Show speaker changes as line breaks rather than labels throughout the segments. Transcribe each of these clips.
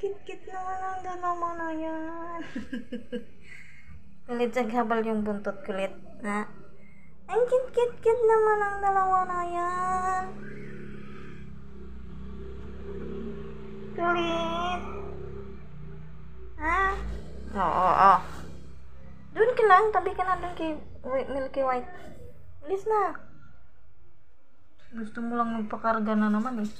kit-kit naman ang dalawa na yan. Kulit habal yung buntot kulit. Ha? Ang kit-kit-kit naman ang dalawa na yan. Kulit. Ha? Oo. Doon ka lang. Tabi ka na doon kay Milky White. Bilis na. Gusto mo lang magpakarga na naman eh.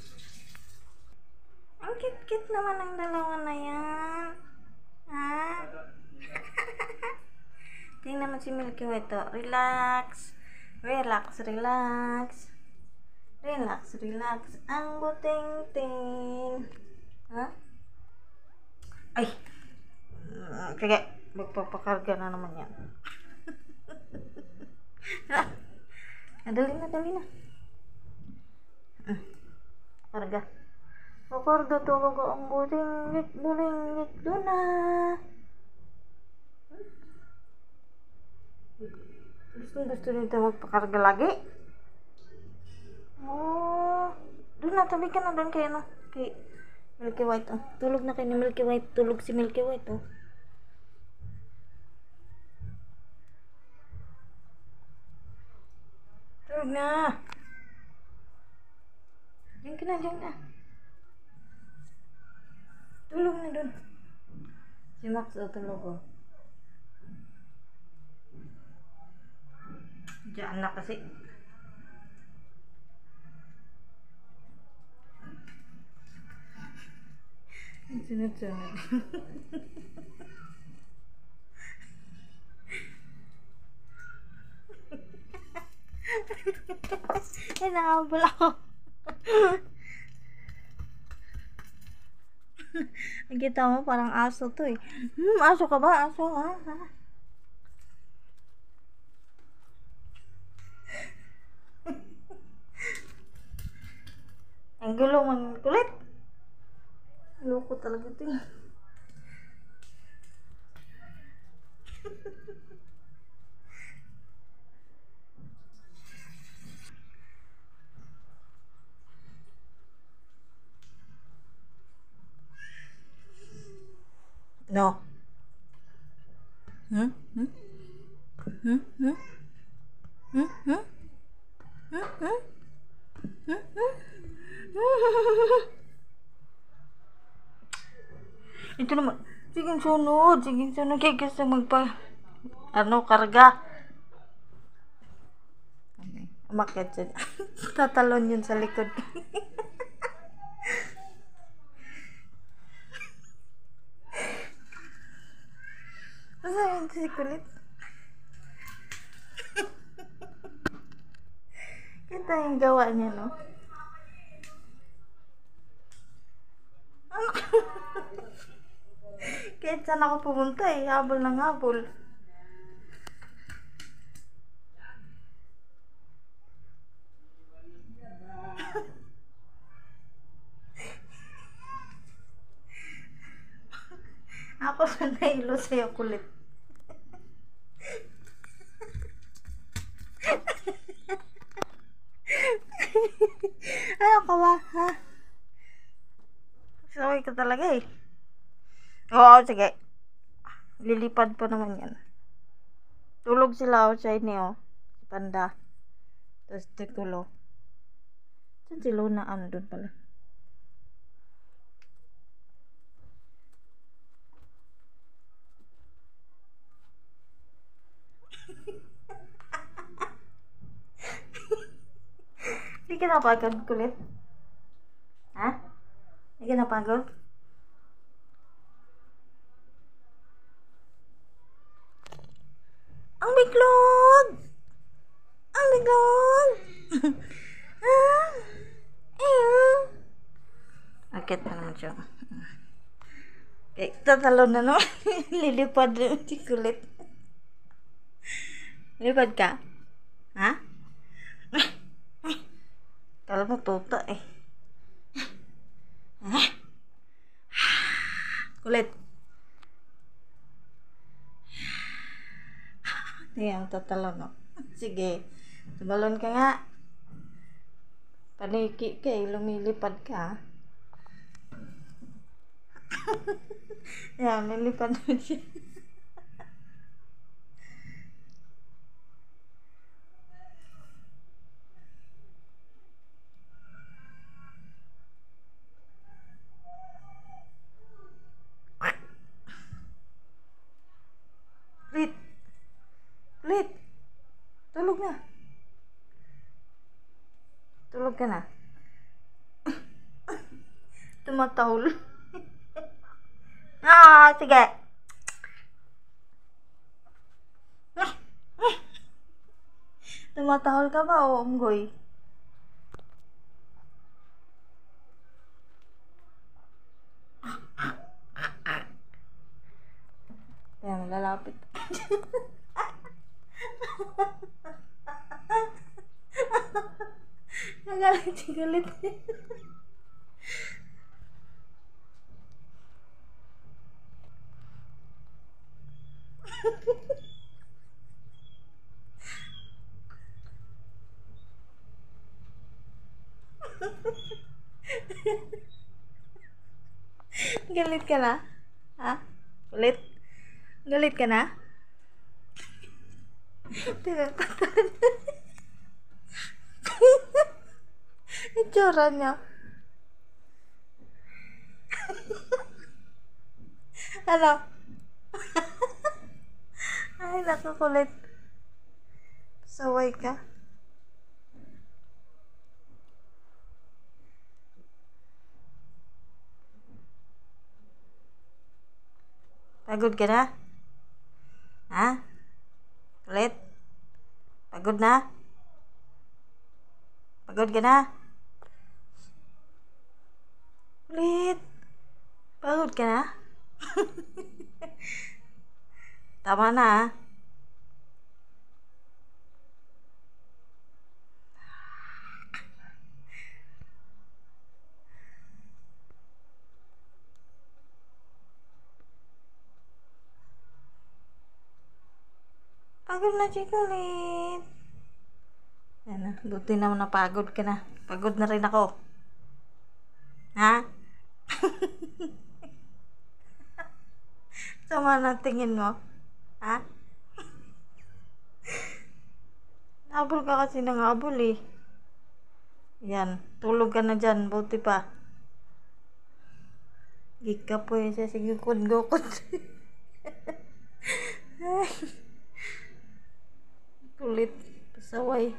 Ang kit-kit naman ang dalawa na yan. Ha? Tingnan mo si Milky White to. Relax. Relax, relax. Relax, relax. Ang buting-ting. Ha? Ay. Sige. Magpapakarga na naman yan. Dali na. Karga. Pakarga talaga ang buling-lit doon na. Gusto nito magpakarga lagi. Oh, doon na, tabi ka na doon kay kay Milky White. Oh. Tulog na kay ni Milky White. Tulog si Milky White. Oh. Tulog na. Diyan na. Tulog na doon. Si Max tulog oh. Diyan na kasi. Sunod-sunod. Ay, nakabala ako. Nakita mo parang aso to eh. Aso ka ba? Aso ha? Ang gulo man kulit. Loko talaga ito eh. No. Ito naman. Sige sunod kaya gusto karga. Umakyat siya. Tatalon yun sa likod. Masaya yun si kulit. Kita yung gawa niya, no? Kahit saan ako pumunta eh, habol ng habol. Ako sa nailo sa'yo kulit. Ayaw ka ba, ha? Saway ka talaga eh. Oo, sige. Lilipad pa naman yan. Tulog sila outside niyo. Si Panda. Tapos Tikulo. Saan si Luna? Doon pala. Hindi ka napagod kulit? Ha? Hindi ka napagod? Ang biglog! Ang biglog! Akit na naman siya. Okay, tatalon na naman. Lilipad si kulit. Lilipad ka? Ha? Kala mo tuta eh. Kulit. Ayan, tatalon no. Sige. Tumalon ka nga. Paniki ka eh. Lumilipad ka. Yan, lilipad na siya. Kulit. Kulit. Tulog na. Tulog ka na. Tumatahol. Sige. Tumatahol ka ba o unggoy? Ayan, lalapit. Nagalit si galit. Galit ka na? Ha? Galit? Galit ka na? Tinatatan. Itsura niya. Ano? Ay, nakakulit. Saway ka. Pagod ka na? Ha? Kulit? Pagod na? Pagod ka na? Kulit? Pagod ka na? Tama na, ha? Pagod na si Kulit. Ano, buti naman napagod ka na. Pagod na rin ako. Ha? Sama na tingin mo. Ha? Habol ka kasi ng habol eh. Yan, tulog ka na dyan. Buti pa. Gika po eh. Sige, gukod. Kulit. Pasaway.